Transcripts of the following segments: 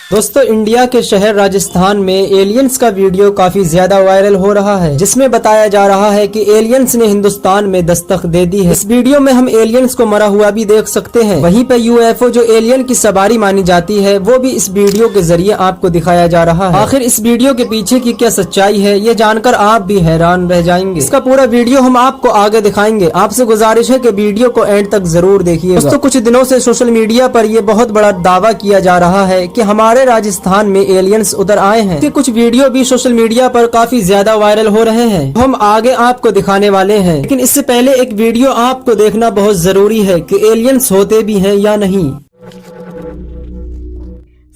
दोस्तों, इंडिया के शहर राजस्थान में एलियंस का वीडियो काफी ज्यादा वायरल हो रहा है, जिसमें बताया जा रहा है कि एलियंस ने हिंदुस्तान में दस्तक दे दी है। इस वीडियो में हम एलियंस को मरा हुआ भी देख सकते हैं। वहीं पे यूएफओ जो एलियन की सवारी मानी जाती है, वो भी इस वीडियो के जरिए आपको दिखाया जा रहा है। आखिर इस वीडियो के पीछे की क्या सच्चाई है, ये जानकर आप भी हैरान रह जाएंगे। इसका पूरा वीडियो हम आपको आगे दिखाएंगे। आपसे गुजारिश है कि वीडियो को एंड तक जरूर देखिएगा। दोस्तों, कुछ दिनों से सोशल मीडिया पर यह बहुत बड़ा दावा किया जा रहा है कि हमारे राजस्थान में एलियंस उतर आए हैं। कि कुछ वीडियो भी सोशल मीडिया पर काफी ज्यादा वायरल हो रहे हैं, हम आगे आपको दिखाने वाले हैं। लेकिन इससे पहले एक वीडियो आपको देखना बहुत जरूरी है कि एलियंस होते भी हैं या नहीं।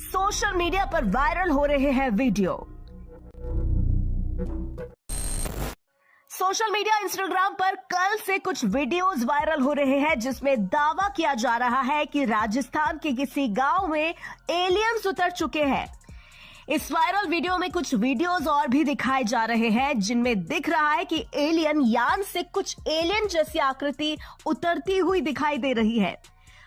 सोशल मीडिया पर वायरल हो रहे हैं वीडियो। सोशल मीडिया इंस्टाग्राम पर कल से कुछ वीडियोस वायरल हो रहे हैं, जिसमें दावा किया जा रहा है कि राजस्थान के किसी गांव में एलियंस उतर चुके हैं। इस वायरल वीडियो में कुछ वीडियोस और भी दिखाए जा रहे हैं, जिनमें दिख रहा है कि एलियन यान से कुछ एलियन जैसी आकृति उतरती हुई दिखाई दे रही है।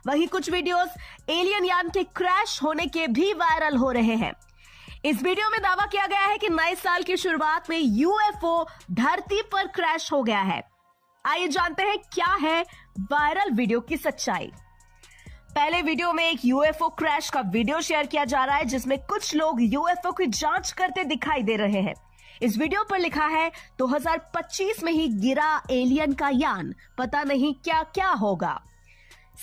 वहीं कुछ वीडियोस एलियन यान के क्रैश होने के भी वायरल हो रहे हैं। इस वीडियो में दावा किया गया है कि नए साल की शुरुआत में यूएफओ धरती पर क्रैश हो गया है। आइए जानते हैं क्या है वायरल वीडियो की सच्चाई। पहले वीडियो में एक यूएफओ क्रैश का वीडियो शेयर किया जा रहा है, जिसमें कुछ लोग यूएफओ की जांच करते दिखाई दे रहे हैं। इस वीडियो पर लिखा है 2025 में ही गिरा एलियन का यान, पता नहीं क्या क्या होगा।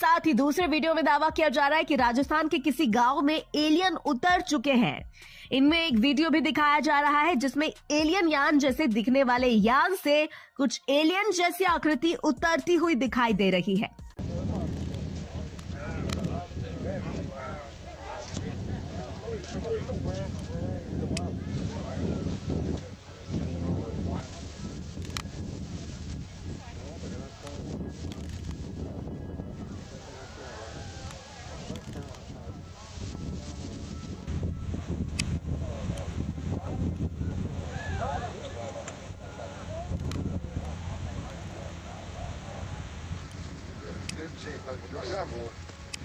साथ ही दूसरे वीडियो में दावा किया जा रहा है कि राजस्थान के किसी गांव में एलियन उतर चुके हैं। इनमें एक वीडियो भी दिखाया जा रहा है, जिसमें एलियन यान जैसे दिखने वाले यान से कुछ एलियन जैसी आकृति उतरती हुई दिखाई दे रही है।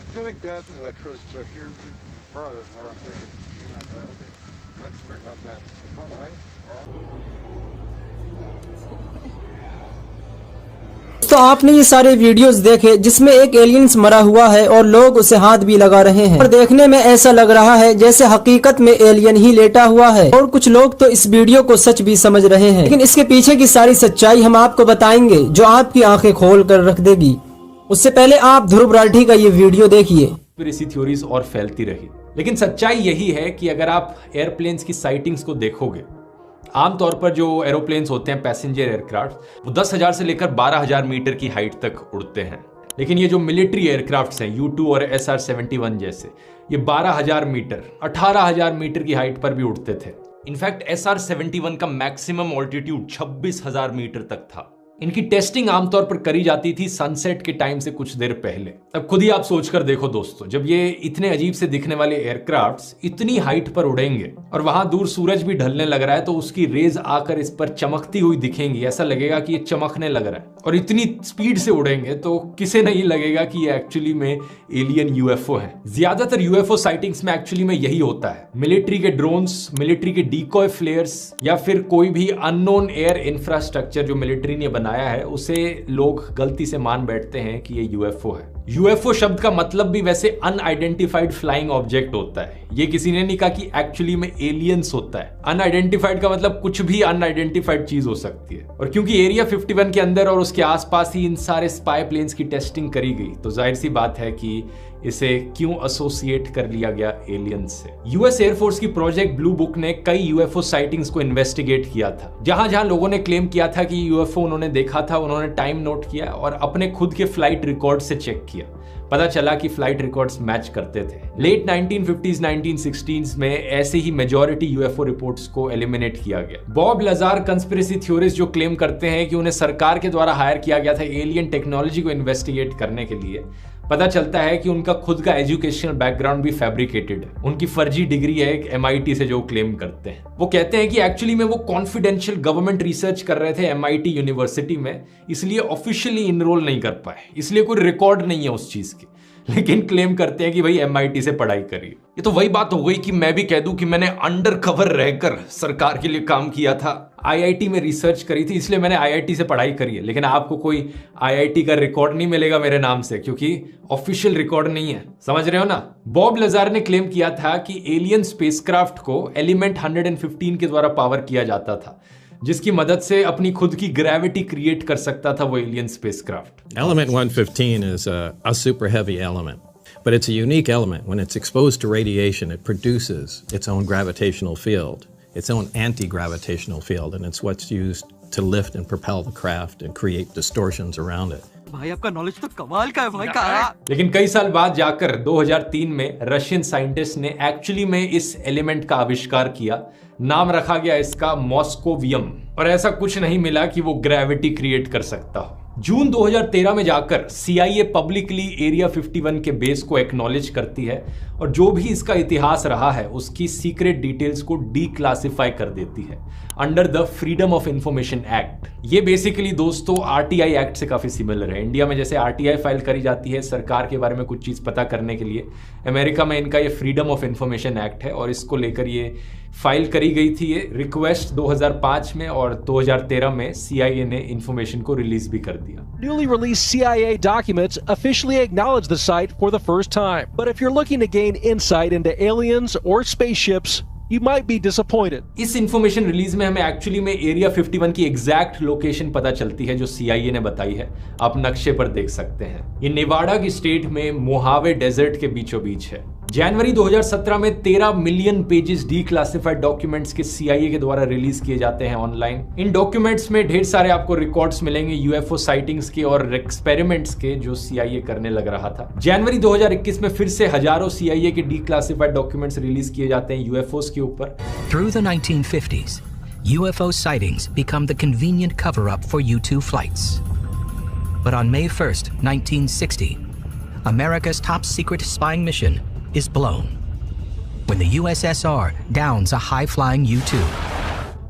I think that's like Chris took here. Probably what I'm thinking. Let's bring up that. All right. तो आपने ये सारे वीडियोस देखे, जिसमें एक एलियंस मरा हुआ है और लोग उसे हाथ भी लगा रहे हैं और देखने में ऐसा लग रहा है जैसे हकीकत में एलियन ही लेटा हुआ है। और कुछ लोग तो इस वीडियो को सच भी समझ रहे हैं, लेकिन इसके पीछे की सारी सच्चाई हम आपको बताएंगे, जो आपकी आंखें खोल कर रख देगी। उससे पहले आप ध्रुव राठी का ये वीडियो देखिए। कंस्पिरेसी थ्योरीज और फैलती रही, लेकिन सच्चाई यही है कि अगर आप एयरप्लेन्स की साइटिंग्स को देखोगे, आमतौर पर जो एरोप्लेन्स होते हैं पैसेंजर एयरक्राफ्ट, वो 10,000 से लेकर 12,000 मीटर की हाइट तक उड़ते हैं। लेकिन ये जो मिलिट्री एयरक्राफ्ट्स हैं U2 और SR-71 जैसे, ये 12,000 मीटर 18,000 मीटर की हाइट पर भी उड़ते थे। इनफैक्ट SR-71 का मैक्सिमम ऑल्टीट्यूड 26,000 मीटर तक था। इनकी टेस्टिंग आमतौर पर करी जाती थी सनसेट के टाइम से कुछ देर पहले। अब खुद ही आप सोचकर देखो दोस्तों, जब ये इतने अजीब से दिखने वाले एयरक्राफ्ट्स इतनी हाइट पर उड़ेंगे और वहां दूर सूरज भी ढलने लग रहा है, तो उसकी रेज आकर इस पर चमकती हुई दिखेंगी, ऐसा लगेगा कि ये चमकने लग रहा है। और इतनी स्पीड से उड़ेंगे तो किसे नहीं लगेगा कि ये एक्चुअली में एलियन यूएफओ है। ज्यादातर यूएफओ साइटिंग्स में एक्चुअली में यही होता है। मिलिट्री के ड्रोन्स, मिलिट्री के डीकॉय फ्लेयर्स या फिर कोई भी अननोन एयर इंफ्रास्ट्रक्चर जो मिलिट्री ने बनाया है, उसे लोग गलती से मान बैठते हैं कि ये यूएफओ है। यूएफओ शब्द का मतलब भी वैसे अनआइडेंटिफाइड फ्लाइंग ऑब्जेक्ट होता है। ये किसी ने नहीं कहा कि एक्चुअली में एलियंस होता है। अनआइडेंटिफाइड का मतलब कुछ भी अनआइडेंटिफाइड चीज हो सकती है। और क्योंकि एरिया 51 के अंदर और उसके आसपास ही इन सारे स्पाई प्लेन्स की टेस्टिंग करी गई, तो जाहिर सी बात है कि इसे क्यों एसोसिएट कर लिया गया एलियंस से। यूएस एयरफोर्स की प्रोजेक्ट ब्लू बुक ने कई यूएफओ साइटिंग्स को इन्वेस्टिगेट किया था। जहां जहां लोगों ने क्लेम किया था कि यूएफओ उन्होंने देखा था, उन्होंने टाइम नोट किया और अपने खुद के फ्लाइट रिकॉर्ड से चेक किया। पता चला कि फ्लाइट रिकॉर्ड्स मैच करते थे। लेट 1950s 1960s में ऐसे ही मेजॉरिटी यूएफओ रिपोर्ट्स को एलिमिनेट किया गया। बॉब लजार कंस्पिरेसी थ्योरिस्ट जो क्लेम करते हैं कि उन्हें सरकार के द्वारा हायर किया गया था एलियन टेक्नोलॉजी को इन्वेस्टिगेट करने के लिए, पता चलता है कि उनका खुद का एजुकेशनल बैकग्राउंड भी फैब्रिकेटेड है। उनकी फर्जी डिग्री है एक MIT से जो क्लेम करते हैं। वो कहते हैं कि एक्चुअली में वो कॉन्फिडेंशियल गवर्नमेंट रिसर्च कर रहे थे MIT यूनिवर्सिटी में, इसलिए ऑफिशियली इनरोल नहीं कर पाए, इसलिए कोई रिकॉर्ड नहीं है उस चीज की। लेकिन क्लेम करते हैं कि भाई MIT से पढ़ाई करी। ये तो वही बात हो गई कि मैं भी कह दूं कि मैंने अंडर कवर रहकर सरकार के लिए काम किया था, IIT में रिसर्च करी थी, इसलिए मैंने IIT से पढ़ाई करी है। लेकिन आपको कोई IIT का रिकॉर्ड नहीं मिलेगा मेरे नाम से, क्योंकि ऑफिशियल रिकॉर्ड नहीं है। समझ रहे हो ना? बॉब लजार ने क्लेम किया था कि एलियन स्पेसक्राफ्ट को एलिमेंट 115 के द्वारा पावर किया जाता था, जिसकी मदद से अपनी खुद की ग्रेविटी क्रिएट कर सकता था वो alien spacecraft. Element 115 is a super heavy element, but it's a unique element. When it's exposed to radiation, it produces its own gravitational field, its own anti-gravitational field, and it's what's used to lift and propel the craft and create distortions around it. भाई आपका knowledge तो कमाल का है भाई का। लेकिन कई साल बाद जाकर 2003 में रशियन साइंटिस्ट ने एक्चुअली में इस एलिमेंट का आविष्कार किया। नाम रखा गया इसका मॉस्कोवियम, और ऐसा कुछ नहीं मिला कि वो ग्रेविटी क्रिएट कर सकता हो। जून 2013 में जाकर CIA पब्लिकली एरिया 51 के बेस को एक्नॉलेज करती है और जो भी इसका इतिहास रहा है उसकी सीक्रेट डिटेल्स को डीक्लासिफाई कर देती है under the freedom of information act. ये बेसिकली दोस्तों RTI एक्ट से काफी सिमिलर है। इंडिया में जैसे RTI फाइल करी जाती है सरकार के बारे में कुछ चीज पता करने के लिए, अमेरिका में इनका ये फ्रीडम ऑफ इंफॉर्मेशन एक्ट है और इसको लेकर ये फाइल करी गई थी ये रिक्वेस्ट 2005 में, और 2013 में CIA ने इंफॉर्मेशन को रिलीज भी कर दिया। Newly released CIA documents officially acknowledge the site for the first time. But if you're looking to gain insight into aliens or spaceships, you might be disappointed. इस information release में हमें actually में area 51 की exact location पता चलती है जो CIA ने बताई है। आप नक्शे पर देख सकते हैं। ये नेवाडा की स्टेट में मोहावे डेजर्ट के बीचों बीच है। जनवरी 2017 में 13 मिलियन पेजेस डीक्लासिफाइड डॉक्यूमेंट्स के CIA के द्वारा रिलीज किए जाते हैं ऑनलाइन। इन डॉक्यूमेंट्स में ढेर सारे आपको रिकॉर्ड्स मिलेंगे UFO साइटिंग्स के और एक्सपेरिमेंट्स के जो CIA करने लग रहा था। जनवरी 2021 में फिर से हजारों CIA के डीक्लासिफाइड डॉक्यूमेंट्स रिलीज किए जाते हैं UFOs के ऊपर। Through the 1950s, UFO sightings become the convenient cover-up for U-2 flights. But on May 1st, 1960, America's top secret spying mission is blown when the USSR downs a high-flying U-2.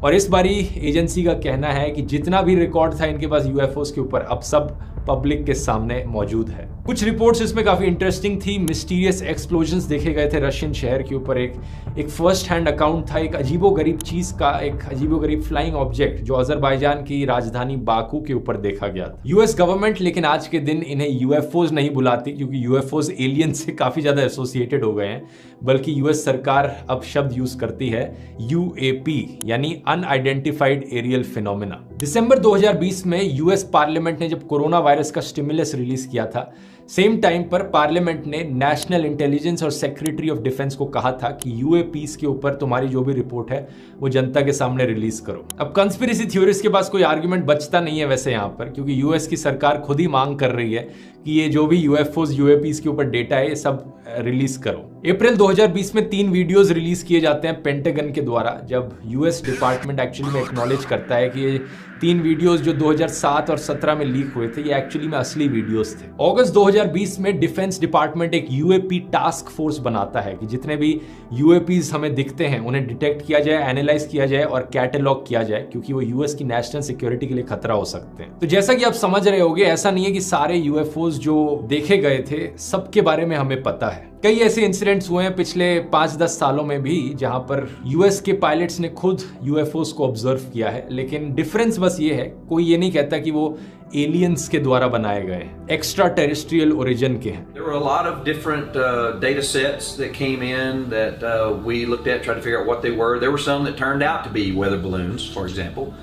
और इस बारी agency का कहना है कि जितना भी record था इनके पास UFOs के ऊपर अब सब पब्लिक के सामने मौजूद है। कुछ रिपोर्ट्स इसमें काफी इंटरेस्टिंग थी। मिस्टीरियस एक्सप्लोजन्स देखे गए थे रशियन शहर के ऊपर। एक फर्स्ट हैंड अकाउंट था एक अजीबोगरीब चीज का, एक अजीबोगरीब फ्लाइंग ऑब्जेक्ट जो अजरबैजान की राजधानी बाकू के ऊपर देखा गया था। US गवर्नमेंट लेकिन आज के दिन इन्हें UFOs नहीं बुलाती क्योंकि UFOs एलियन से काफी ज्यादा एसोसिएटेड हो गए हैं, बल्कि US सरकार अब शब्द यूज करती है UAP यानी अनआइडेंटिफाइड एरियल फिनोमेना। दिसंबर 2020 में US पार्लियामेंट ने जब कोरोना वायरस का स्टिमुलस रिलीज किया था, सेम टाइम पर पार्लियामेंट ने नेशनल इंटेलिजेंस और सेक्रेटरी ऑफ डिफेंस को कहा था कि UAPs के ऊपर तुम्हारी जो भी रिपोर्ट है वो जनता के सामने रिलीज करो। अब कंस्पिरेसी थ्योरीज के पास कोई आर्गुमेंट बचता नहीं है वैसे यहाँ पर, क्योंकि US की सरकार खुद ही मांग कर रही है कि ये जो भी UFOs UAPs के ऊपर डेटा है ये सब रिलीज करो। अप्रैल 2020 में 3 वीडियोस रिलीज किए जाते हैं पेंटागन के द्वारा, जब US डिपार्टमेंट एक्चुअली में एक्नॉलेज करता है कि ये 3 वीडियोस जो 2007 और 17 में लीक हुए थे ये एक्चुअली में असली वीडियोस थे। अगस्त 2020 में डिफेंस डिपार्टमेंट एक UAP टास्क फोर्स बनाता है कि जितने भी UAPs हमें दिखते हैं उन्हें डिटेक्ट किया जाए, एनालाइज किया जाए और कैटलॉग किया जाए, क्योंकि वो US की नेशनल सिक्योरिटी के लिए खतरा हो सकते हैं। तो जैसा कि आप समझ रहे होंगे, ऐसा नहीं है कि सारे UFOs जो देखे गए थे सबके बारे में हमें पता है। कई ऐसे इंसिडेंट्स हुए हैं पिछले 5-10 सालों में भी जहां पर US के पायलट्स ने खुद UFOs को ऑब्जर्व किया है, लेकिन डिफरेंस बस ये है, कोई ये नहीं कहता कि वो एलियंस के द्वारा बनाए गए हैं, एक्स्ट्रा टेरेस्ट्रियल ओरिजिन के हैं। There were a lot of different data sets that came in that we looked at, tried to figure out what they were. There were some that turned out to be weather balloons, for example.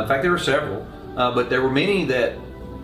In fact, there were several, but there were many that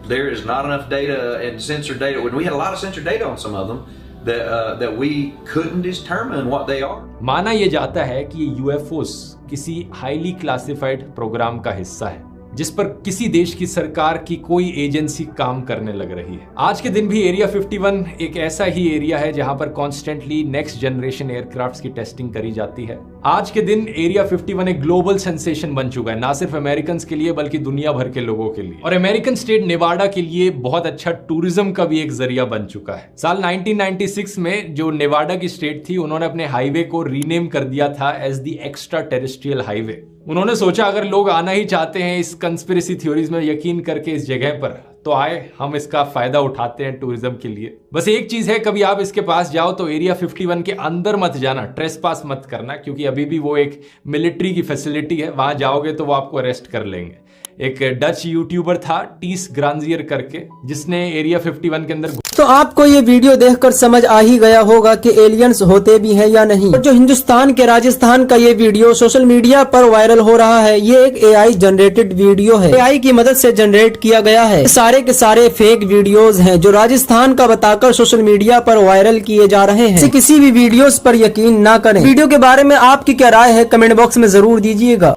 there is not enough data and sensor data. When we had a lot of sensor data on some of them, that we couldn't determine what they are. माना यह जाता है कि ये UFOs किसी highly classified programme का हिस्सा है जिस पर किसी देश की सरकार की कोई एजेंसी काम करने लग रही है। आज के दिन भी एरिया 51 एक ऐसा ही एरिया है जहां पर कॉन्स्टेंटली नेक्स्ट जनरेशन एयरक्राफ्ट्स की टेस्टिंग करी जाती है। आज के दिन एरिया 51 एक ग्लोबल सेंसेशन बन चुका है, ना सिर्फ अमेरिकन के लिए बल्कि दुनिया भर के लोगों के लिए, और अमेरिकन स्टेट नेवाडा के लिए बहुत अच्छा टूरिज्म का भी एक जरिया बन चुका है। साल 1996 में जो नेवाडा की स्टेट थी उन्होंने अपने हाईवे को रीनेम कर दिया था as the extra terrestrial highway. उन्होंने सोचा अगर लोग आना ही चाहते हैं इस कंस्पिरेसी थ्योरीज में यकीन करके इस जगह पर, तो आए हम इसका फायदा उठाते हैं टूरिज्म के लिए। बस एक चीज है, कभी आप इसके पास जाओ तो एरिया 51 के अंदर मत जाना, ट्रेस पास मत करना, क्योंकि अभी भी वो एक मिलिट्री की फैसिलिटी है। वहां जाओगे तो वो आपको अरेस्ट कर लेंगे। एक डच यूट्यूबर था टीस ग्रांजियर करके, जिसने एरिया 51 के अंदर। तो आपको ये वीडियो देखकर समझ आ ही गया होगा कि एलियंस होते भी हैं या नहीं। और जो हिंदुस्तान के राजस्थान का ये वीडियो सोशल मीडिया पर वायरल हो रहा है, ये एक AI जनरेटेड वीडियो है, AI की मदद से जनरेट किया गया है। सारे के सारे फेक वीडियोस हैं जो राजस्थान का बताकर सोशल मीडिया पर वायरल किए जा रहे हैं। किसी भी वीडियोस पर यकीन ना करें। वीडियो के बारे में आपकी क्या राय है, कमेंट बॉक्स में जरूर दीजिएगा।